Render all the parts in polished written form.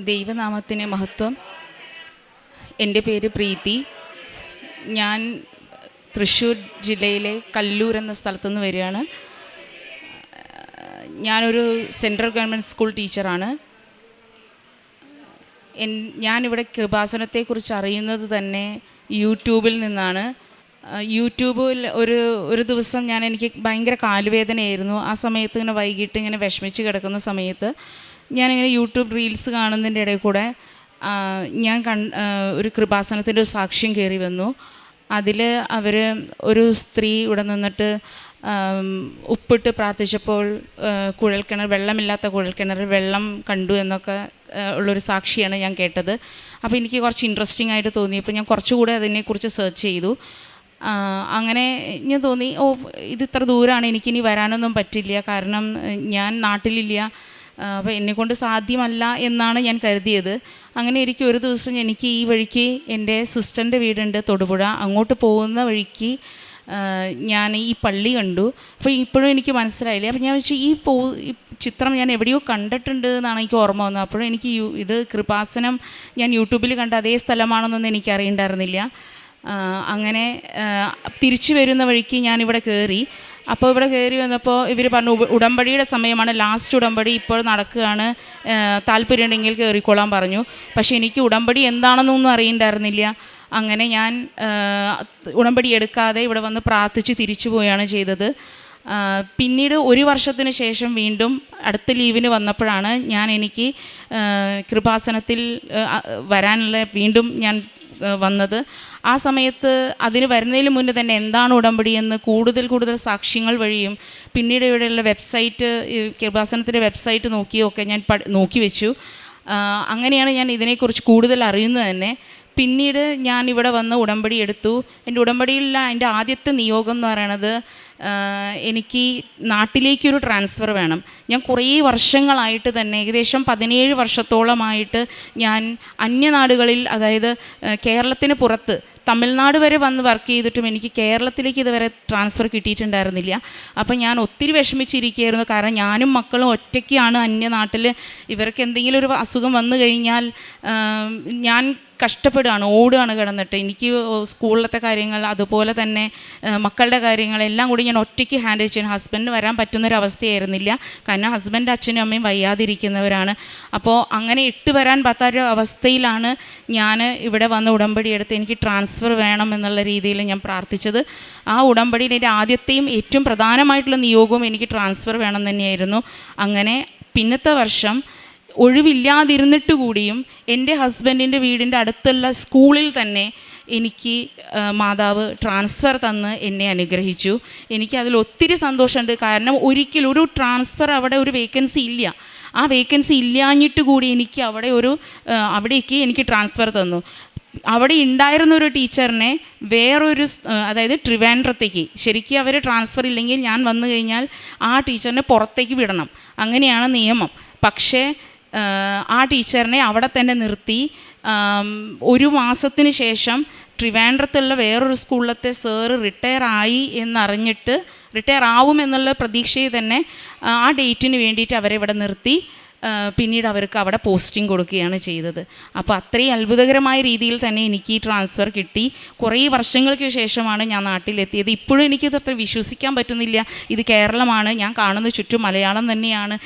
ദൈവനാമത്തിന് മഹത്വം. എൻ്റെ പേര് പ്രീതി. ഞാൻ തൃശ്ശൂർ ജില്ലയിലെ കല്ലൂർ എന്ന സ്ഥലത്തുനിന്ന് വരികയാണ്. ഞാനൊരു സെൻട്രൽ ഗവൺമെൻറ് സ്കൂൾ ടീച്ചറാണ്. ഞാനിവിടെ കൃപാസനത്തെക്കുറിച്ച് അറിയുന്നത് തന്നെ യൂട്യൂബിൽ നിന്നാണ്. യൂട്യൂബിൽ ഒരു ദിവസം എനിക്ക് ഭയങ്കര കാലുവേദനയായിരുന്നു. ആ സമയത്ത് ഇങ്ങനെ വൈകിട്ട് ഇങ്ങനെ വിഷമിച്ച് കിടക്കുന്ന സമയത്ത് ഞാനിങ്ങനെ യൂട്യൂബ് റീൽസ് കാണുന്നതിൻ്റെ ഇടയിൽ കൂടെ ഞാൻ ഒരു കൃപാസനത്തിൻ്റെ ഒരു സാക്ഷ്യം കയറി വന്നു. അതിൽ ഒരു സ്ത്രീ ഇവിടെ നിന്നിട്ട് ഉപ്പിട്ട് പ്രാർത്ഥിച്ചപ്പോൾ വെള്ളമില്ലാത്ത കുഴൽക്കിണറിൽ വെള്ളം കണ്ടു എന്നൊക്കെ ഉള്ളൊരു സാക്ഷിയാണ് ഞാൻ കേട്ടത്. അപ്പോൾ എനിക്ക് കുറച്ച് ഇൻട്രസ്റ്റിംഗ് ആയിട്ട് തോന്നിയപ്പോൾ ഞാൻ കുറച്ചുകൂടെ അതിനെക്കുറിച്ച് സെർച്ച് ചെയ്തു. അങ്ങനെ ഞാൻ തോന്നി, ഇത് ഇത്ര ദൂരമാണ്, എനിക്കിനി വരാനൊന്നും പറ്റില്ല, കാരണം ഞാൻ നാട്ടിലില്ല, അപ്പോൾ എന്നെക്കൊണ്ട് സാധ്യമല്ല എന്നാണ് ഞാൻ കരുതിയത്. അങ്ങനെ ഒരു ദിവസം എനിക്ക് ഈ വഴിക്ക് എൻ്റെ സിസ്റ്ററിൻ്റെ വീടുണ്ട് തൊടുപുഴ, അങ്ങോട്ട് പോകുന്ന വഴിക്ക് ഞാൻ ഈ പള്ളി കണ്ടു. അപ്പോൾ ഇപ്പോഴും എനിക്ക് മനസ്സിലായില്ല. അപ്പോൾ ഞാൻ വെച്ചു ഈ ചിത്രം ഞാൻ എവിടെയോ കണ്ടിട്ടുണ്ട് എന്നാണ് എനിക്ക് ഓർമ്മ വന്നത്. അപ്പോഴും എനിക്ക് ഇത് കൃപാസനം ഞാൻ യൂട്യൂബിൽ കണ്ട അതേ സ്ഥലമാണെന്നൊന്നും എനിക്ക് അറിയണ്ടായിരുന്നില്ല. അങ്ങനെ തിരിച്ചു വരുന്ന വഴിക്ക് ഞാനിവിടെ കയറി. അപ്പോൾ ഇവിടെ കയറി വന്നപ്പോൾ ഇവർ പറഞ്ഞു ഉടമ്പടിയുടെ സമയമാണ്, ലാസ്റ്റ് ഉടമ്പടി ഇപ്പോൾ നടക്കുകയാണ്, താല്പര്യമുണ്ടെങ്കിൽ കയറിക്കൊള്ളാൻ പറഞ്ഞു. പക്ഷേ എനിക്ക് ഉടമ്പടി എന്താണെന്നൊന്നും അറിയണ്ടായിരുന്നില്ല. അങ്ങനെ ഞാൻ ഉടമ്പടി എടുക്കാതെ ഇവിടെ വന്ന് പ്രാർത്ഥിച്ച് തിരിച്ചു പോവുകയാണ് ചെയ്തത്. പിന്നീട് ഒരു വർഷത്തിന് ശേഷം വീണ്ടും അടുത്ത ലീവിന് വന്നപ്പോഴാണ് എനിക്ക് കൃപാസനത്തിൽ വരാനുള്ള വീണ്ടും ഞാൻ വന്നത്. ആ സമയത്ത് അതിന് വരുന്നതിന് മുന്നേ തന്നെ എന്താണ് ഉടമ്പടി എന്ന് കൂടുതൽ സാക്ഷ്യങ്ങൾ വഴിയും പിന്നീട് ഇവിടെയുള്ള വെബ്സൈറ്റ്, കൃപാസനത്തിൻ്റെ വെബ്സൈറ്റ് നോക്കിയൊക്കെ ഞാൻ നോക്കി വെച്ചു. അങ്ങനെയാണ് ഞാൻ ഇതിനെക്കുറിച്ച് കൂടുതൽ അറിയുന്നത് തന്നെ. പിന്നീട് ഞാൻ ഇവിടെ വന്ന് ഉടമ്പടി എടുത്തു. എൻ്റെ ഉടമ്പടിയിലുള്ള എൻ്റെ ആദ്യത്തെ നിയോഗം എന്ന് പറയണത്, എനിക്ക് നാട്ടിലേക്കൊരു ട്രാൻസ്ഫർ വേണം. ഞാൻ കുറേ വർഷങ്ങളായിട്ട് തന്നെ, ഏകദേശം 17 വർഷത്തോളമായിട്ട് ഞാൻ അന്യനാടുകളിൽ, അതായത് കേരളത്തിന് പുറത്ത് തമിഴ്നാട് വരെ വന്ന് വർക്ക് ചെയ്തിട്ടും എനിക്ക് കേരളത്തിലേക്ക് ഇതുവരെ ട്രാൻസ്ഫർ കിട്ടിയിട്ടുണ്ടായിരുന്നില്ല. അപ്പം ഞാൻ ഒത്തിരി വിഷമിച്ചിരിക്കുകയായിരുന്നു. കാരണം ഞാനും മക്കളും ഒറ്റയ്ക്കാണ് അന്യനാട്ടിൽ. ഇവർക്ക് എന്തെങ്കിലും ഒരു അസുഖം വന്നു കഴിഞ്ഞാൽ ഞാൻ കഷ്ടപ്പെടുകയാണ്, ഓടുകയാണ് കിടന്നിട്ട്. എനിക്ക് സ്കൂളിലത്തെ കാര്യങ്ങൾ, അതുപോലെ തന്നെ മക്കളുടെ കാര്യങ്ങളെല്ലാം കൂടി ഞാൻ ഒറ്റയ്ക്ക് ഹാൻഡിൽ ചെയ്യണം. ഹസ്ബൻഡിന് വരാൻ പറ്റുന്നൊരവസ്ഥയായിരുന്നില്ല, കാരണം ഹസ്ബൻഡ് അച്ഛനും അമ്മയും വയ്യാതിരിക്കുന്നവരാണ്. അപ്പോൾ അങ്ങനെ വരാൻ പറ്റാത്ത അവസ്ഥയിലാണ് ഞാൻ ഇവിടെ വന്ന് ഉടമ്പടി എടുത്ത് എനിക്ക് ട്രാൻസ്ഫർ വേണം എന്നുള്ള രീതിയിൽ ഞാൻ പ്രാർത്ഥിച്ചത്. ആ ഉടമ്പടിയിൽ എൻ്റെ ആദ്യത്തെയും ഏറ്റവും പ്രധാനമായിട്ടുള്ള നിയോഗവും എനിക്ക് ട്രാൻസ്ഫർ വേണം തന്നെയായിരുന്നു. അങ്ങനെ പിന്നത്തെ വർഷം ഒഴിവില്ലാതിരുന്നിട്ട് കൂടിയും എൻ്റെ ഹസ്ബൻഡിൻ്റെ വീടിൻ്റെ അടുത്തുള്ള സ്കൂളിൽ തന്നെ എനിക്ക് മാതാവ് ട്രാൻസ്ഫർ തന്ന് എന്നെ അനുഗ്രഹിച്ചു. എനിക്കതിൽ ഒത്തിരി സന്തോഷമുണ്ട്. കാരണം ഒരിക്കലും ഒരു ട്രാൻസ്ഫർ, അവിടെ ഒരു വേക്കൻസി ഇല്ല. ആ വേക്കൻസി ഇല്ലാഞ്ഞിട്ട് കൂടി എനിക്ക് അവിടേക്ക് എനിക്ക് ട്രാൻസ്ഫർ തന്നു. അവിടെ ഉണ്ടായിരുന്നൊരു ടീച്ചറിനെ അതായത് ട്രിവാൻഡ്രത്തേക്ക്, ശരിക്കും അവർ ട്രാൻസ്ഫർ ഇല്ലെങ്കിൽ ഞാൻ വന്നു കഴിഞ്ഞാൽ ആ ടീച്ചറിനെ പുറത്തേക്ക് വിടണം, അങ്ങനെയാണ് നിയമം. പക്ഷേ ആ ടീച്ചറിനെ അവിടെ തന്നെ നിർത്തി. ഒരു മാസത്തിന് ശേഷം ട്രിവാൻഡ്രത്തുള്ള വേറൊരു സ്കൂളിലത്തെ സാറ് റിട്ടയർ ആവുമെന്നുള്ള പ്രതീക്ഷയിൽ തന്നെ ആ ഡേറ്റിന് വേണ്ടിയിട്ട് അവരെ ഇവിടെ നിർത്തി. പിന്നീട് അവർക്ക് അവിടെ പോസ്റ്റിംഗ് കൊടുക്കുകയാണ് ചെയ്തത്. അപ്പോൾ അത്രയും അത്ഭുതകരമായ രീതിയിൽ തന്നെ എനിക്ക് ഈ ട്രാൻസ്ഫർ കിട്ടി. കുറേ വർഷങ്ങൾക്ക് ശേഷമാണ് ഞാൻ നാട്ടിലെത്തിയത്. ഇപ്പോഴും എനിക്കത് അത്ര വിശ്വസിക്കാൻ പറ്റുന്നില്ല. ഇത് കേരളമാണ്, ഞാൻ കാണുന്ന ചുറ്റും മലയാളം തന്നെയാണ്.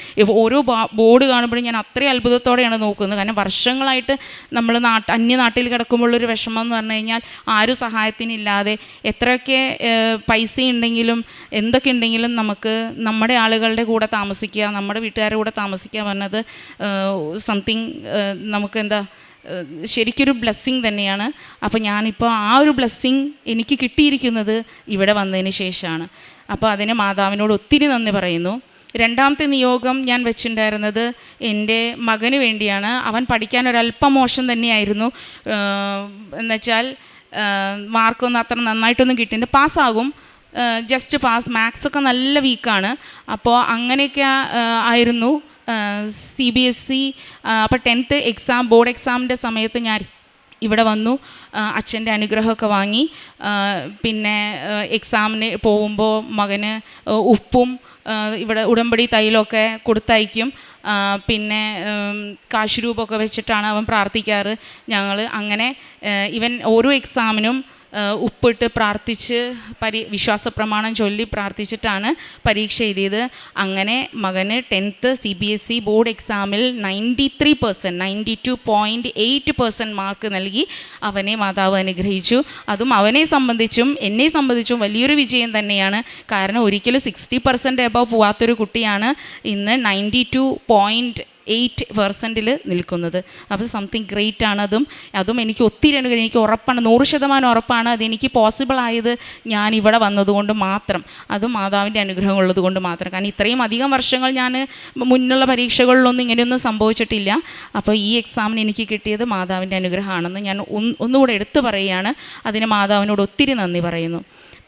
ഓരോ ബോർഡ് കാണുമ്പോഴും ഞാൻ അത്രയും അത്ഭുതത്തോടെയാണ് നോക്കുന്നത്. കാരണം വർഷങ്ങളായിട്ട് നമ്മൾ അന്യനാട്ടിൽ കിടക്കുമ്പോഴൊരു വിഷമം എന്ന് പറഞ്ഞു കഴിഞ്ഞാൽ ആരും സഹായത്തിനില്ലാതെ, എത്രയൊക്കെ പൈസ ഉണ്ടെങ്കിലും എന്തൊക്കെ ഉണ്ടെങ്കിലും നമുക്ക് നമ്മുടെ ആളുകളുടെ കൂടെ താമസിക്കുക, നമ്മുടെ വീട്ടുകാരുടെ കൂടെ താമസിക്കുക പറഞ്ഞത് സംതിങ് നമുക്ക് ശരിക്കൊരു ബ്ലെസ്സിങ് തന്നെയാണ്. അപ്പോൾ ഞാനിപ്പോൾ ആ ഒരു ബ്ലെസ്സിങ് എനിക്ക് കിട്ടിയിരിക്കുന്നത് ഇവിടെ വന്നതിന് ശേഷമാണ്. അപ്പോൾ അതിന് മാതാവിനോട് ഒത്തിരി നന്ദി പറയുന്നു. രണ്ടാമത്തെ നിയോഗം ഞാൻ വെച്ചിട്ടുണ്ടായിരുന്നത് എൻ്റെ മകന് വേണ്ടിയാണ്. അവൻ പഠിക്കാൻ ഒരല്പം മോശം തന്നെയായിരുന്നു. എന്നുവെച്ചാൽ മാർക്കൊന്നും അത്ര നന്നായിട്ടൊന്നും കിട്ടിയിട്ടുണ്ട്, പാസ്സാകും, ജസ്റ്റ് പാസ്, മാത്സൊക്കെ നല്ല വീക്കാണ്. അപ്പോൾ അങ്ങനെയൊക്കെ ആയിരുന്നു. CBSE അപ്പോൾ 10th എക്സാം, ബോർഡ് എക്സാമിൻ്റെ സമയത്ത് ഞാൻ ഇവിടെ വന്നു, അച്ഛൻ്റെ അനുഗ്രഹമൊക്കെ വാങ്ങി. പിന്നെ എക്സാമിന് പോകുമ്പോൾ മകന് ഉപ്പും ഇവിടെ ഉടമ്പടി തൈലമൊക്കെ കൊടുത്തയക്കും. പിന്നെ കാശ് രൂപമൊക്കെ വെച്ചിട്ടാണ് അവൻ പ്രാർത്ഥിക്കാറ്. ഞങ്ങൾ അങ്ങനെ ഇവൻ ഓരോ എക്സാമിനും ഉപ്പിട്ട് പ്രാർത്ഥിച്ച് വിശ്വാസ പ്രമാണം ചൊല്ലി പ്രാർത്ഥിച്ചിട്ടാണ് പരീക്ഷ എഴുതിയത്. അങ്ങനെ മകന് 10th CBSE ബോർഡ് എക്സാമിൽ 93%, 92.8% മാർക്ക് നൽകി അവനെ മാതാവ് അനുഗ്രഹിച്ചു. അതും അവനെ സംബന്ധിച്ചും എന്നെ സംബന്ധിച്ചും വലിയൊരു വിജയം തന്നെയാണ്. കാരണം ഒരിക്കലും 60% എബവ് പോവാത്തൊരു കുട്ടിയാണ് ഇന്ന് 92.8% നിൽക്കുന്നത്. അപ്പോൾ സംതിങ് ഗ്രേറ്റ് ആണ്. അതും എനിക്ക് ഒത്തിരി എനിക്ക് ഉറപ്പാണ്, 100% ഉറപ്പാണ് അതെനിക്ക് പോസിബിൾ ആയത് ഞാൻ ഇവിടെ വന്നതുകൊണ്ട് മാത്രം. അതും മാതാവിൻ്റെ അനുഗ്രഹം ഉള്ളത് കൊണ്ട് മാത്രം. കാരണം ഇത്രയും അധികം വർഷങ്ങൾ ഞാൻ മുന്നുള്ള പരീക്ഷകളിലൊന്നും ഇങ്ങനെയൊന്നും സംഭവിച്ചിട്ടില്ല. അപ്പോൾ ഈ എക്സാമിന് എനിക്ക് കിട്ടിയത് മാതാവിൻ്റെ അനുഗ്രഹമാണെന്ന് ഞാൻ ഒന്നുകൂടെ എടുത്തു പറയുകയാണ്. അതിന് മാതാവിനോട് ഒത്തിരി നന്ദി പറയുന്നു.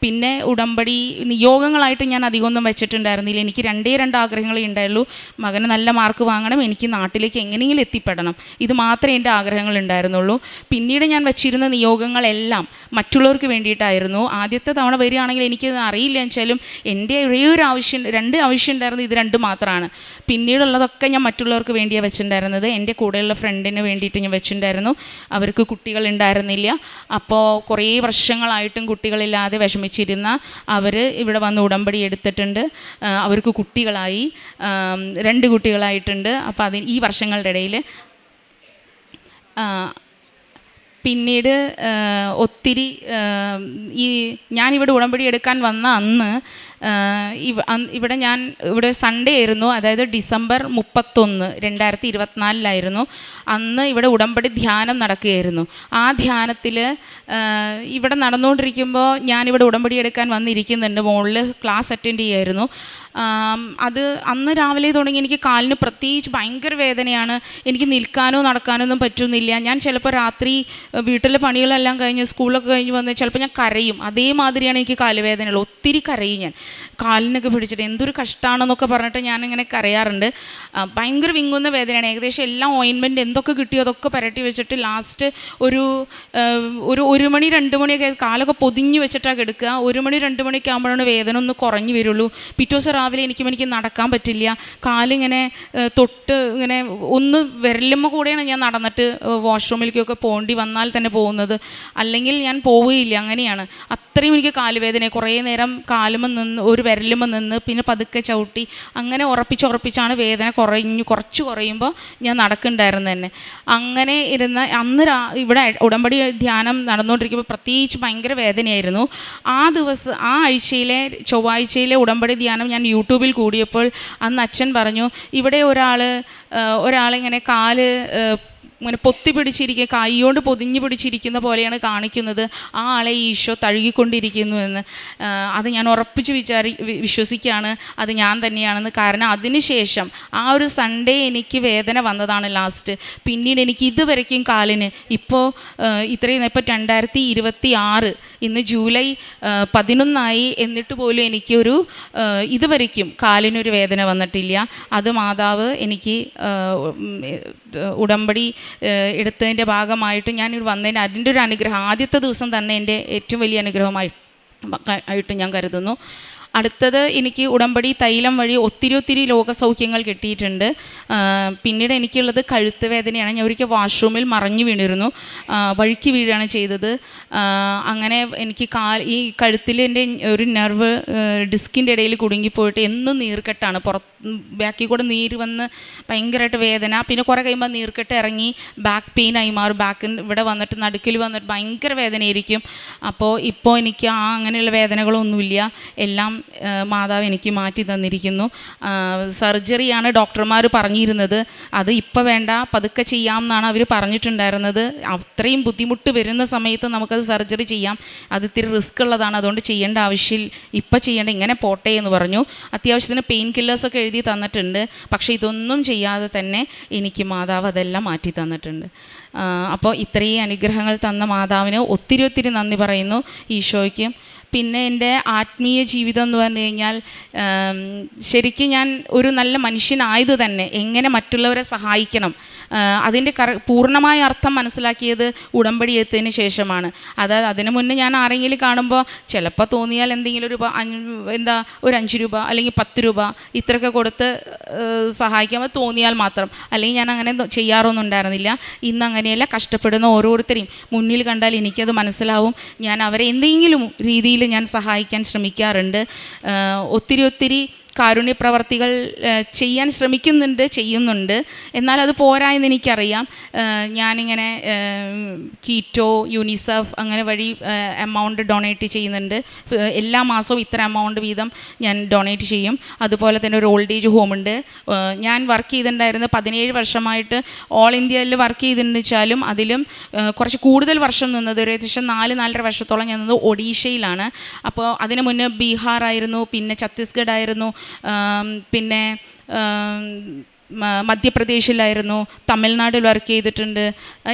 പിന്നെ ഉടമ്പടി നിയോഗങ്ങളായിട്ട് ഞാൻ അധികമൊന്നും വെച്ചിട്ടുണ്ടായിരുന്നില്ല. എനിക്ക് 2 ആഗ്രഹങ്ങളേ ഉണ്ടായുള്ളൂ. മകന് നല്ല മാർക്ക് വാങ്ങണം, എനിക്ക് നാട്ടിലേക്ക് എങ്ങനെയെങ്കിലും എത്തിപ്പെടണം. ഇത് മാത്രമേ എൻ്റെ ആഗ്രഹങ്ങൾ ഉണ്ടായിരുന്നുള്ളൂ. പിന്നീട് ഞാൻ വെച്ചിരുന്ന നിയോഗങ്ങളെല്ലാം മറ്റുള്ളവർക്ക് വേണ്ടിയിട്ടായിരുന്നു. ആദ്യത്തെ തവണ വരികയാണെങ്കിൽ എനിക്കത് അറിയില്ല വെച്ചാലും എൻ്റെ ഒരേ ഒരു ആവശ്യം, 2 ആവശ്യം ഉണ്ടായിരുന്നത് ഇത് 2 മാത്രമാണ്. പിന്നീടുള്ളതൊക്കെ ഞാൻ മറ്റുള്ളവർക്ക് വേണ്ടിയാണ് വെച്ചിട്ടുണ്ടായിരുന്നത്. എൻ്റെ കൂടെയുള്ള ഫ്രണ്ടിന് വേണ്ടിയിട്ട് ഞാൻ വെച്ചിട്ടുണ്ടായിരുന്നു. അവർക്ക് കുട്ടികളുണ്ടായിരുന്നില്ല. അപ്പോൾ കുറേ വർഷങ്ങളായിട്ടും കുട്ടികളില്ലാതെ വിഷമിച്ചിരുന്ന അവർ ഇവിടെ വന്ന് ഉടമ്പടി എടുത്തിട്ടുണ്ട്. അവർക്ക് കുട്ടികളായി, 2 കുട്ടികളായിട്ടുണ്ട്. അപ്പോൾ ഈ വർഷങ്ങളുടെ ഇടയിൽ പിന്നീട് ഒത്തിരി ഞാനിവിടെ ഉടമ്പടി എടുക്കാൻ വന്ന അന്ന് ഇവിടെ സൺഡേ ആയിരുന്നു. അതായത് December 31, 2024 അന്ന് ഇവിടെ ഉടമ്പടി ധ്യാനം നടക്കുകയായിരുന്നു. ആ ധ്യാനത്തിൽ ഇവിടെ നടന്നുകൊണ്ടിരിക്കുമ്പോൾ ഞാനിവിടെ ഉടമ്പടി എടുക്കാൻ വന്നിരിക്കുന്നുണ്ട്. മുകളിൽ ക്ലാസ് അറ്റൻഡ് ചെയ്യായിരുന്നു. അത് അന്ന് രാവിലെ തുടങ്ങി എനിക്ക് കാലിന് പ്രത്യേകിച്ച് ഭയങ്കര വേദനയാണ്. എനിക്ക് നിൽക്കാനോ നടക്കാനോ ഒന്നും പറ്റുന്നില്ല. ഞാൻ ചിലപ്പോൾ രാത്രി വീട്ടിലെ പണികളെല്ലാം കഴിഞ്ഞ് സ്കൂളൊക്കെ കഴിഞ്ഞ് വന്ന് ചിലപ്പോൾ ഞാൻ കരയും. അതേമാതിരിയാണ് എനിക്ക് കാലുവേദനയുള്ളത്. ഒത്തിരി കരയും ഞാൻ, കാലിനൊക്കെ പിടിച്ചിട്ട് എന്തൊരു കഷ്ടമാണെന്നൊക്കെ പറഞ്ഞിട്ട് ഞാനിങ്ങനെ കരയാറുണ്ട്. ഭയങ്കര വിങ്ങുന്ന വേദനയാണ്. ഏകദേശം എല്ലാം ഓയിൻമെൻറ്റ് എന്തൊക്കെ കിട്ടിയോ അതൊക്കെ പുരട്ടി വെച്ചിട്ട് ലാസ്റ്റ് ഒരു 1 മണി 2 മണിയൊക്കെ കാലൊക്കെ പൊതിഞ്ഞ് വെച്ചിട്ടാണ് കിടക്കുക. 1 മണി 2 മണിയൊക്കെ ആകുമ്പോഴാണ് വേദന ഒന്ന് കുറഞ്ഞു വരുള്ളൂ. പിറ്റേ ദിവസം രാവിലെ എനിക്ക് നടക്കാൻ പറ്റില്ല. കാലിങ്ങനെ തൊട്ട് ഇങ്ങനെ ഒന്ന് വിരലുമ്മ കൂടെയാണ് ഞാൻ നടന്നിട്ട് വാഷ്റൂമിലേക്കൊക്കെ പോകേണ്ടി വന്നാൽ തന്നെ പോകുന്നത്. അല്ലെങ്കിൽ ഞാൻ പോവുകയില്ല. അങ്ങനെയാണ്. അത്രയും എനിക്ക് കാലുവേദന. കുറേ നേരം കാലുമ്മ നിന്ന് ഒരു വിരലുമ്മ നിന്ന് പിന്നെ പതുക്കെ ചവിട്ടി അങ്ങനെ ഉറപ്പിച്ചാണ് വേദന കുറച്ച് കുറയുമ്പോൾ ഞാൻ നടക്കുന്നുണ്ടായിരുന്നു തന്നെ. അങ്ങനെ ഇരുന്ന് അന്ന് ഇവിടെ ഉടമ്പടി ധ്യാനം നടന്നുകൊണ്ടിരിക്കുമ്പോൾ പ്രത്യേകിച്ച് ഭയങ്കര വേദനയായിരുന്നു. ആ ആഴ്ചയിലെ ചൊവ്വാഴ്ചയിലെ ഉടമ്പടി ധ്യാനം ഞാൻ യൂട്യൂബിൽ കൂടിയപ്പോൾ അന്ന് അച്ഛൻ പറഞ്ഞു, ഇവിടെ ഒരാളിങ്ങനെ കാല് ഇങ്ങനെ പൊത്തി പിടിച്ചിരിക്കുക, കൈകൊണ്ട് പൊതിഞ്ഞ് പിടിച്ചിരിക്കുന്ന പോലെയാണ് കാണിക്കുന്നത്. ആ ആളെ ഈശോ തഴുകിക്കൊണ്ടിരിക്കുന്നു എന്ന്. അത് ഞാൻ ഉറപ്പിച്ച് വിശ്വസിക്കുകയാണ് അത് ഞാൻ തന്നെയാണെന്ന്. കാരണം അതിനുശേഷം ആ ഒരു സൺഡേ എനിക്ക് വേദന വന്നതാണ് ലാസ്റ്റ്. പിന്നീട് എനിക്ക് ഇതുവരയ്ക്കും കാലിന് ഇപ്പോൾ 2026 ഇന്ന് ജൂലൈ 11 എന്നിട്ട് പോലും എനിക്കൊരു ഇതുവരയ്ക്കും കാലിനൊരു വേദന വന്നിട്ടില്ല. അത് മാതാവ് എനിക്ക് ഉടമ്പടി എടുത്തതിൻ്റെ ഭാഗമായിട്ട് ഞാൻ വന്നതിന് അതിൻ്റെ ഒരു അനുഗ്രഹം ആദ്യത്തെ ദിവസം തന്നെ എൻ്റെ ഏറ്റവും വലിയ അനുഗ്രഹമായിട്ട് ഞാൻ കരുതുന്നു. അടുത്തത് എനിക്ക് ഉടമ്പടി തൈലം വഴി ഒത്തിരി രോഗസൗഖ്യങ്ങൾ കിട്ടിയിട്ടുണ്ട്. പിന്നീട് എനിക്കുള്ളത് കഴുത്ത് വേദനയാണ്. ഞാൻ ഒരിക്കൽ വാഷ്റൂമിൽ മറിഞ്ഞു വീണിരുന്നു, വഴുക്കി വീഴുകയാണ് ചെയ്തത്. അങ്ങനെ എനിക്ക് ഈ കഴുത്തിൽ എൻ്റെ ഒരു നെർവ് ഡിസ്കിൻ്റെ ഇടയിൽ കുടുങ്ങിപ്പോയിട്ട് എന്നും നീർക്കെട്ടാണ്. ബാക്കിൽ കൂടെ നീര് വന്ന് ഭയങ്കരമായിട്ട് വേദന. പിന്നെ കുറേ കഴിയുമ്പോൾ നീർക്കെട്ട് ഇറങ്ങി ബാക്ക് പെയിനായി മാറും. ഇവിടെ വന്നിട്ട് നടുക്കിൽ വന്നിട്ട് ഭയങ്കര വേദനയായിരിക്കും. ഇപ്പോൾ എനിക്ക് അങ്ങനെയുള്ള വേദനകളൊന്നുമില്ല. എല്ലാം മാതാവ് എനിക്ക് മാറ്റി തന്നിരിക്കുന്നു. സർജറിയാണ് ഡോക്ടർമാർ പറഞ്ഞിരുന്നത്. അത് ഇപ്പോൾ വേണ്ട, പതുക്കെ ചെയ്യാം എന്നാണ് അവർ പറഞ്ഞിട്ടുണ്ടായിരുന്നത്. അത്രയും ബുദ്ധിമുട്ട് വരുന്ന സമയത്ത് നമുക്കത് സർജറി ചെയ്യാം, അത് ഇത്തിരി റിസ്ക് ഉള്ളതാണ്, അതുകൊണ്ട് ചെയ്യേണ്ട ആവശ്യം ഇപ്പോൾ ചെയ്യേണ്ട, ഇങ്ങനെ പോട്ടെ എന്ന് പറഞ്ഞു. അത്യാവശ്യത്തിന് പെയിൻ കില്ലേഴ്സൊക്കെ എഴുതി തന്നിട്ടുണ്ട്. പക്ഷേ ഇതൊന്നും ചെയ്യാതെ തന്നെ എനിക്ക് മാതാവ് അതെല്ലാം മാറ്റി തന്നിട്ടുണ്ട്. അപ്പോൾ ഇത്രയും അനുഗ്രഹങ്ങൾ തന്ന മാതാവിന് ഒത്തിരി നന്ദി പറയുന്നു, ഈശോയ്ക്കും. പിന്നെ എൻ്റെ ആത്മീയ ജീവിതം എന്ന് പറഞ്ഞു കഴിഞ്ഞാൽ ശരിക്കും ഞാൻ ഒരു നല്ല മനുഷ്യനായത് തന്നെ എങ്ങനെ മറ്റുള്ളവരെ സഹായിക്കണം അതിൻ്റെ പൂർണ്ണമായ അർത്ഥം മനസ്സിലാക്കിയത് ഉടമ്പടി എത്തിയതിന് ശേഷമാണ്. അതായത് അതിന് മുന്നേ ഞാൻ ആരെങ്കിലും കാണുമ്പോൾ ചിലപ്പോൾ തോന്നിയാൽ എന്തെങ്കിലും ഒരു ഒരു 5 രൂപ അല്ലെങ്കിൽ 10 രൂപ ഇത്രയൊക്കെ കൊടുത്ത് സഹായിക്കാൻ തോന്നിയാൽ മാത്രം, അല്ലെങ്കിൽ ഞാൻ അങ്ങനെ ചെയ്യാറൊന്നും ഉണ്ടായിരുന്നില്ല. ഇന്ന് അങ്ങനെയല്ല, കഷ്ടപ്പെടുന്ന ഓരോരുത്തരെയും മുന്നിൽ കണ്ടാൽ എനിക്കത് മനസ്സിലാവും. ഞാൻ അവരെ എന്തെങ്കിലും രീതിയിൽ ഞാൻ സഹായിക്കാൻ ശ്രമിക്കാറുണ്ട്. ഒത്തിരി കാരുണ്യ പ്രവർത്തികൾ ചെയ്യാൻ ചെയ്യുന്നുണ്ട്. എന്നാൽ അത് പോരാ എന്ന് എനിക്കറിയാം. ഞാനിങ്ങനെ കീറ്റോ, യൂണിസെഫ് അങ്ങനെ വഴി എമൗണ്ട് ഡൊണേറ്റ് ചെയ്യുന്നുണ്ട്. എല്ലാ മാസവും ഇത്ര എമൗണ്ട് വീതം ഞാൻ ഡൊണേറ്റ് ചെയ്യും. അതുപോലെ തന്നെ ഒരു ഓൾഡ് ഏജ് ഹോമുണ്ട്. ഞാൻ വർക്ക് ചെയ്തിട്ടുണ്ടായിരുന്നത് 17 വർഷമായിട്ട് ഓൾ ഇന്ത്യയിൽ വർക്ക് ചെയ്തിട്ടുണ്ടെന്ന് വെച്ചാലും അതിലും കുറച്ച് കൂടുതൽ വർഷം നിന്നത് ഏകദേശം 4-4.5 വർഷത്തോളം ഞാൻ നിന്നത് ഒഡീഷയിലാണ്. അപ്പോൾ അതിന് മുന്നേ ബീഹാർ ആയിരുന്നു, പിന്നെ ഛത്തീസ്ഗഡ് ആയിരുന്നു, പിന്നെ മധ്യപ്രദേശിലായിരുന്നു, തമിഴ്നാട്ടിൽ വർക്ക് ചെയ്തിട്ടുണ്ട്.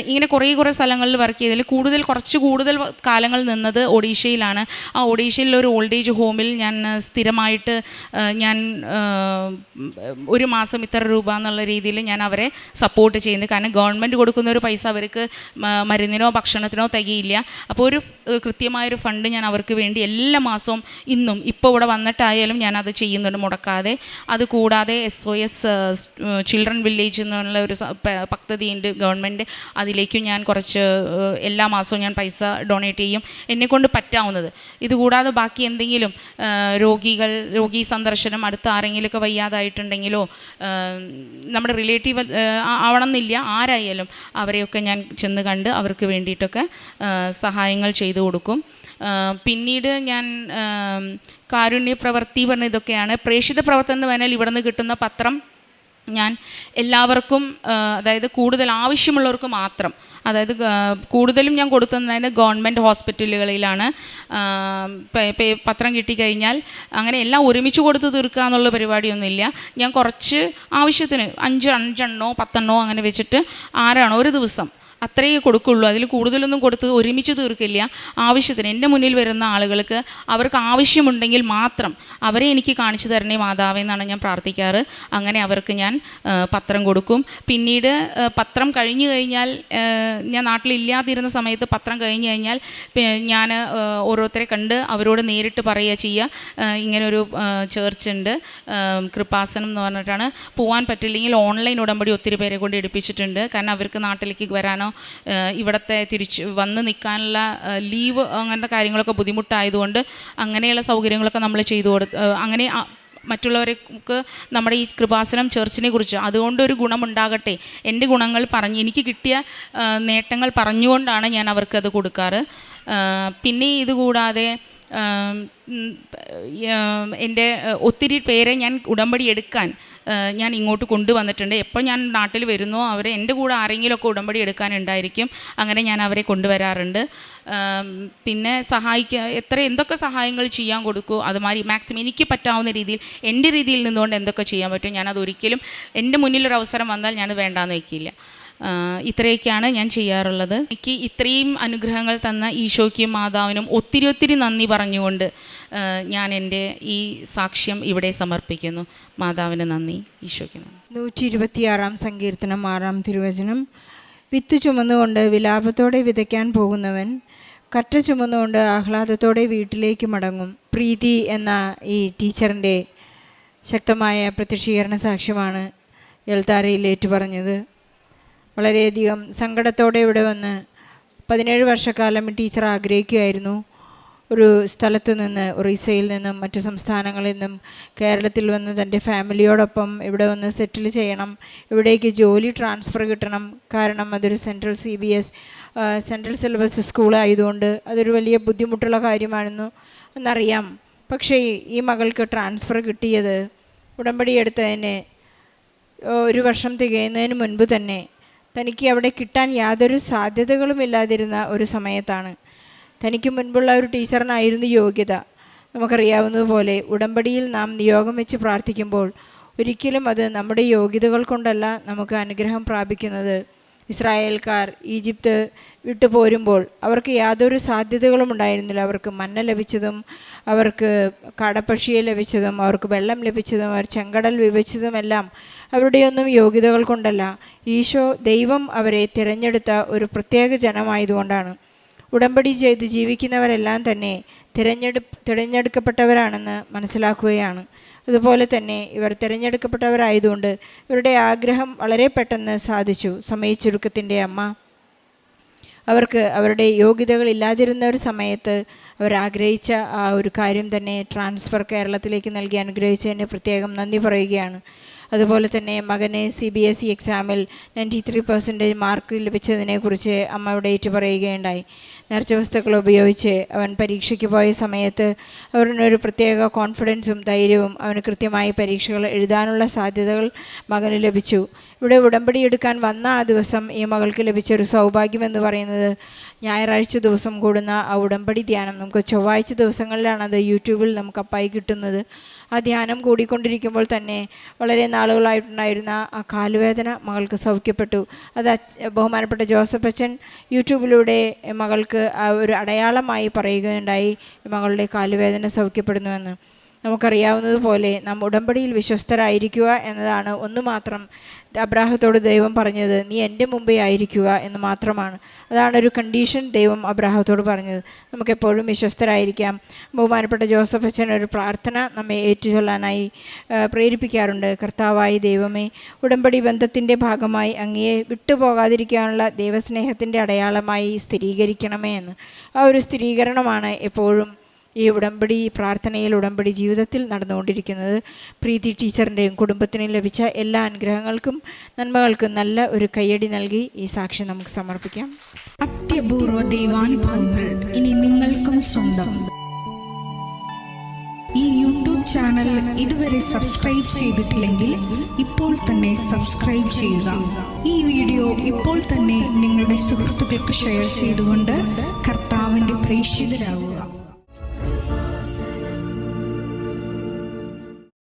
ഇങ്ങനെ കുറേ സ്ഥലങ്ങളിൽ വർക്ക് ചെയ്തതിൽ കുറച്ച് കൂടുതൽ കാലങ്ങൾ നിന്നത് ഒഡീഷയിലാണ്. ആ ഒഡീഷയിലൊരു ഓൾഡ് ഏജ് ഹോമിൽ ഞാൻ സ്ഥിരമായിട്ട് ഞാൻ ഒരു മാസം ഇത്ര രൂപ എന്നുള്ള രീതിയിൽ ഞാൻ അവരെ സപ്പോർട്ട് ചെയ്യുന്നത്. കാരണം ഗവൺമെൻറ് കൊടുക്കുന്ന ഒരു പൈസ അവർക്ക് മരുന്നിനോ ഭക്ഷണത്തിനോ തികയില്ല. അപ്പോൾ ഒരു കൃത്യമായൊരു ഫണ്ട് ഞാൻ അവർക്ക് വേണ്ടി എല്ലാ മാസവും ഇന്നും ഇപ്പോൾ ഇവിടെ വന്നിട്ടായാലും ഞാനത് ചെയ്യുന്നുണ്ട് മുടക്കാതെ. അതുകൂടാതെ SOS ചിൽഡ്രൻ വില്ലേജ് എന്നുള്ള ഒരു പദ്ധതിയുണ്ട് ഗവൺമെൻറ്. അതിലേക്കും ഞാൻ കുറച്ച് എല്ലാ മാസവും ഞാൻ പൈസ ഡൊണേറ്റ് ചെയ്യും, എന്നെക്കൊണ്ട് പറ്റാവുന്നത്. ഇതുകൂടാതെ ബാക്കി എന്തെങ്കിലും രോഗി സന്ദർശനം, അടുത്ത ആരെങ്കിലുമൊക്കെ വയ്യാതായിട്ടുണ്ടെങ്കിലോ നമ്മുടെ റിലേറ്റീവ് ആവണമെന്നില്ല, ആരായാലും അവരെയൊക്കെ ഞാൻ ചെന്ന് കണ്ട് അവർക്ക് വേണ്ടിയിട്ടൊക്കെ സഹായങ്ങൾ ചെയ്തു കൊടുക്കും. പിന്നീട് ഞാൻ കാരുണ്യ പ്രവൃത്തി പറഞ്ഞ ഇതൊക്കെയാണ്. പ്രേക്ഷിത പ്രവർത്തനം എന്ന് പറഞ്ഞാൽ ഇവിടെ നിന്ന് കിട്ടുന്ന പത്രം ഞാൻ എല്ലാവർക്കും, അതായത് കൂടുതൽ ആവശ്യമുള്ളവർക്ക് മാത്രം, അതായത് കൂടുതലും ഞാൻ കൊടുക്കുന്നത് ഗവൺമെൻറ് ഹോസ്പിറ്റലുകളിലാണ്. പത്രം കിട്ടിക്കഴിഞ്ഞാൽ അങ്ങനെ എല്ലാം ഒരുമിച്ച് കൊടുത്ത് തീർക്കുക എന്നുള്ള പരിപാടിയൊന്നുമില്ല. ഞാൻ കുറച്ച് ആവശ്യത്തിന് 5 10 അങ്ങനെ വെച്ചിട്ട് ആരാണോ ഒരു ദിവസം അത്രയേ കൊടുക്കുള്ളൂ. അതിൽ കൂടുതലൊന്നും കൊടുത്ത് ഒരുമിച്ച് തീർക്കില്ല. ആവശ്യത്തിന് എൻ്റെ മുന്നിൽ വരുന്ന ആളുകൾക്ക് അവർക്ക് ആവശ്യമുണ്ടെങ്കിൽ മാത്രം അവരെ എനിക്ക് കാണിച്ചു തരണേ മാതാവേ എന്നാണ് ഞാൻ പ്രാർത്ഥിക്കാറ്. അങ്ങനെ അവർക്ക് ഞാൻ പത്രം കൊടുക്കും. പിന്നീട് പത്രം കഴിഞ്ഞു കഴിഞ്ഞാൽ, ഞാൻ നാട്ടിലില്ലാതിരുന്ന സമയത്ത് പത്രം കഴിഞ്ഞു കഴിഞ്ഞാൽ ഞാൻ ഓരോരുത്തരെ കണ്ട് അവരോട് നേരിട്ട് പറയുക ചെയ്യുക, ഇങ്ങനൊരു ചേർച്ച് ഉണ്ട് കൃപാസനം എന്ന് പറഞ്ഞിട്ടാണ്. പോകാൻ പറ്റില്ലെങ്കിൽ ഓൺലൈൻ ഉടമ്പടി ഒത്തിരി പേരെ കൊണ്ട് എടുപ്പിച്ചിട്ടുണ്ട്. കാരണം അവർക്ക് നാട്ടിലേക്ക് വരാനോ ഇവിടുത്തെ തിരിച്ച് വന്ന് നിൽക്കാനുള്ള ലീവ് അങ്ങനത്തെ കാര്യങ്ങളൊക്കെ ബുദ്ധിമുട്ടായതുകൊണ്ട് അങ്ങനെയുള്ള സൗകര്യങ്ങളൊക്കെ നമ്മൾ ചെയ്തു അങ്ങനെ മറ്റുള്ളവർക്ക് നമ്മുടെ ഈ കൃപാസനം ചേർച്ചിനെ കുറിച്ച് അതുകൊണ്ടൊരു ഗുണമുണ്ടാകട്ടെ, എൻ്റെ ഗുണങ്ങൾ എനിക്ക് കിട്ടിയ നേട്ടങ്ങൾ പറഞ്ഞുകൊണ്ടാണ് ഞാൻ അവർക്കത് കൊടുക്കാറ്. പിന്നെ ഇതുകൂടാതെ എൻ്റെ ഒത്തിരി പേരെ ഞാൻ ഉടമ്പടി എടുക്കാൻ ഞാൻ ഇങ്ങോട്ട് കൊണ്ടുവന്നിട്ടുണ്ട്. എപ്പോൾ ഞാൻ നാട്ടിൽ വരുന്നോ അവരെ എൻ്റെ കൂടെ ആരെങ്കിലുമൊക്കെ ഉടമ്പടി എടുക്കാനുണ്ടായിരിക്കും. അങ്ങനെ ഞാൻ അവരെ കൊണ്ടുവരാറുണ്ട്. പിന്നെ എന്തൊക്കെ സഹായങ്ങൾ ചെയ്യാൻ കൊടുക്കുമോ അതുമാതിരി മാക്സിമം എനിക്ക് പറ്റാവുന്ന രീതിയിൽ എൻ്റെ രീതിയിൽ നിന്നുകൊണ്ട് എന്തൊക്കെ ചെയ്യാൻ പറ്റും ഞാനതൊരിക്കലും എൻ്റെ മുന്നിലൊരു അവസരം വന്നാൽ ഞാൻ വേണ്ടാന്ന് വയ്ക്കില്ല. ഇത്രയൊക്കെയാണ് ഞാൻ ചെയ്യാറുള്ളത്. എനിക്ക് ഇത്രയും അനുഗ്രഹങ്ങൾ തന്ന ഈശോയ്ക്കും മാതാവിനും ഒത്തിരി നന്ദി പറഞ്ഞുകൊണ്ട് ഞാൻ എൻ്റെ ഈ സാക്ഷ്യം ഇവിടെ സമർപ്പിക്കുന്നു. മാതാവിന് നന്ദി, ഈശോയ്ക്ക് നന്ദി. 126 സങ്കീർത്തനം 6 തിരുവചനം. വിത്ത് ചുമന്നുകൊണ്ട് വിലാപത്തോടെ വിതയ്ക്കാൻ പോകുന്നവൻ കറ്റ ചുമന്നുകൊണ്ട് ആഹ്ലാദത്തോടെ വീട്ടിലേക്ക് മടങ്ങും. പ്രീതി എന്ന ഈ ടീച്ചറിൻ്റെ ശക്തമായ പ്രത്യക്ഷീകരണ സാക്ഷ്യമാണ് എൽത്താരയിൽ ഏറ്റുപറഞ്ഞത്. വളരെയധികം സങ്കടത്തോടെ ഇവിടെ വന്ന് 17 വർഷക്കാലം ടീച്ചർ ആഗ്രഹിക്കുകയായിരുന്നു ഒരു സ്ഥലത്ത് നിന്ന്, ഒറീസയിൽ നിന്നും മറ്റ് സംസ്ഥാനങ്ങളിൽ നിന്നും കേരളത്തിൽ വന്ന് തൻ്റെ ഫാമിലിയോടൊപ്പം ഇവിടെ വന്ന് സെറ്റിൽ ചെയ്യണം, ഇവിടേക്ക് ജോലി ട്രാൻസ്ഫർ കിട്ടണം. കാരണം അതൊരു സെൻട്രൽ സിലബസ് സ്കൂളായതുകൊണ്ട് അതൊരു വലിയ ബുദ്ധിമുട്ടുള്ള കാര്യമാണെന്നു എന്നറിയാം. പക്ഷേ ഈ മകൾക്ക് ട്രാൻസ്ഫർ കിട്ടിയത് ഉടമ്പടി എടുത്തതിന് 1 വർഷം തികയുന്നതിന് മുൻപ് തന്നെ തനിക്ക് അവിടെ കിട്ടാൻ യാതൊരു സാധ്യതകളുമില്ലാതിരുന്ന ഒരു സമയത്താണ്. തനിക്ക് മുൻപുള്ള ഒരു ടീച്ചറിനായിരുന്നു യോഗ്യത. നമുക്കറിയാവുന്നതുപോലെ ഉടമ്പടിയിൽ നാം നിയോഗം വെച്ച് പ്രാർത്ഥിക്കുമ്പോൾ ഒരിക്കലും അത് നമ്മുടെ യോഗ്യതകൾ കൊണ്ടല്ല നമുക്ക് അനുഗ്രഹം പ്രാപിക്കുന്നത്, ഇസ്രായേൽക്കാർ ഈജിപ്ത് വിട്ടു പോരുമ്പോൾ അവർക്ക് യാതൊരു സാധ്യതകളും ഉണ്ടായിരുന്നില്ല. അവർക്ക് മന്ന ലഭിച്ചതും, അവർക്ക് കാടപ്പക്ഷിയെ ലഭിച്ചതും, അവർക്ക് വെള്ളം ലഭിച്ചതും, അവർ ചെങ്കടൽ വിഭജിച്ചതുമെല്ലാം അവരുടെയൊന്നും യോഗ്യതകൾ കൊണ്ടല്ല. ദൈവം അവരെ തിരഞ്ഞെടുത്ത ഒരു പ്രത്യേക ജനമായതുകൊണ്ടാണ്. ഉടമ്പടി ചെയ്ത് ജീവിക്കുന്നവരെല്ലാം തന്നെ തിരഞ്ഞെടുക്കപ്പെട്ടവരാണെന്ന് മനസ്സിലാക്കുകയാണ്. അതുപോലെ തന്നെ ഇവർ തിരഞ്ഞെടുക്കപ്പെട്ടവരായതുകൊണ്ട് ഇവരുടെ ആഗ്രഹം വളരെ പെട്ടെന്ന് സാധിച്ചു. സമയച്ചുരുക്കത്തിൻ്റെ അമ്മ അവർക്ക് അവരുടെ യോഗ്യതകൾ ഇല്ലാതിരുന്ന ഒരു സമയത്ത് അവരാഗ്രഹിച്ച ആ ഒരു കാര്യം തന്നെ ട്രാൻസ്ഫർ കേരളത്തിലേക്ക് നൽകി അനുഗ്രഹിച്ചതിന് പ്രത്യേകം നന്ദി പറയുകയാണ്. അതുപോലെ തന്നെ മകന് CBSE എക്സാമിൽ 93% മാർക്ക് ലഭിച്ചതിനെക്കുറിച്ച് അമ്മയുടെ ഏറ്റു പറയുകയുണ്ടായി. നേർച്ച വസ്തുക്കൾ ഉപയോഗിച്ച് അവൻ പരീക്ഷയ്ക്ക് പോയ സമയത്ത് അവനൊരു പ്രത്യേക കോൺഫിഡൻസും ധൈര്യവും അവന് കൃത്യമായി പരീക്ഷകൾ എഴുതാനുള്ള സാധ്യതകൾ മകന് ലഭിച്ചു. ഇവിടെ ഉടമ്പടി എടുക്കാൻ വന്ന ആ ദിവസം ഈ മകൾക്ക് ലഭിച്ച ഒരു സൗഭാഗ്യമെന്ന് പറയുന്നത് ഞായറാഴ്ച ദിവസം കൂടുന്ന ആ ഉടമ്പടി ധ്യാനം. നമുക്ക് ചൊവ്വാഴ്ച ദിവസങ്ങളിലാണത് യൂട്യൂബിൽ നമുക്ക് അപ്പായി കിട്ടുന്നത്. ആ ധ്യാനം കൂടിക്കൊണ്ടിരിക്കുമ്പോൾ തന്നെ വളരെ നാളുകളായിട്ടുണ്ടായിരുന്ന ആ കാലുവേദന മകൾക്ക് സൗഖ്യപ്പെട്ടു. അത് ബഹുമാനപ്പെട്ട ജോസഫ് അച്ഛൻ യൂട്യൂബിലൂടെ മകൾക്ക് ആ ഒരു അടയാളമായി പറയുകയുണ്ടായി, മകളുടെ കാലുവേദന സൗഖ്യപ്പെടുന്നുവെന്ന്. നമുക്കറിയാവുന്നതുപോലെ നാം ഉടമ്പടിയിൽ വിശ്വസ്തരായിരിക്കുക എന്നതാണ് ഒന്ന് മാത്രം അബ്രാഹത്തോട് ദൈവം പറഞ്ഞത്. നീ എൻ്റെ മുമ്പേ ആയിരിക്കുക എന്ന് മാത്രമാണ്. അതാണ് ഒരു കണ്ടീഷൻ ദൈവം അബ്രാഹത്തോട് പറഞ്ഞത്. നമുക്കെപ്പോഴും വിശ്വസ്തരായിരിക്കാം. ബഹുമാനപ്പെട്ട ജോസഫ് അച്ഛൻ ഒരു പ്രാർത്ഥന നമ്മെ ഏറ്റുചൊല്ലാനായി പ്രേരിപ്പിക്കാറുണ്ട്. കർത്താവായി ദൈവമേ, ഉടമ്പടി ബന്ധത്തിൻ്റെ ഭാഗമായി അങ്ങയെ വിട്ടുപോകാതിരിക്കാനുള്ള ദൈവസ്നേഹത്തിൻ്റെ അടയാളമായി സ്ഥിരീകരിക്കണമേ എന്ന്. ആ ഒരു സ്ഥിരീകരണമാണ് എപ്പോഴും ഈ ഉടമ്പടി പ്രാർത്ഥനയിൽ, ഉടമ്പടി ജീവിതത്തിൽ നടന്നുകൊണ്ടിരിക്കുന്നത്. പ്രീതി ടീച്ചറിൻ്റെയും കുടുംബത്തിനും ലഭിച്ച എല്ലാ അനുഗ്രഹങ്ങൾക്കും നന്മകൾക്കും നല്ല ഒരു കയ്യടി നൽകി ഈ സാക്ഷ്യം നമുക്ക് സമർപ്പിക്കാം. അത്യപൂർവ ദൈവാനുഭവങ്ങൾ ഇനി നിങ്ങൾക്കും സ്വന്തം. ഈ യൂട്യൂബ് ചാനൽ ഇതുവരെ സബ്സ്ക്രൈബ് ചെയ്തിട്ടില്ലെങ്കിൽ ഇപ്പോൾ തന്നെ സബ്സ്ക്രൈബ് ചെയ്യുക. ഈ വീഡിയോ ഇപ്പോൾ തന്നെ നിങ്ങളുടെ സുഹൃത്തുക്കൾക്ക് ഷെയർ ചെയ്തുകൊണ്ട് കർത്താവിൻ്റെ പ്രേക്ഷിതരാകുക.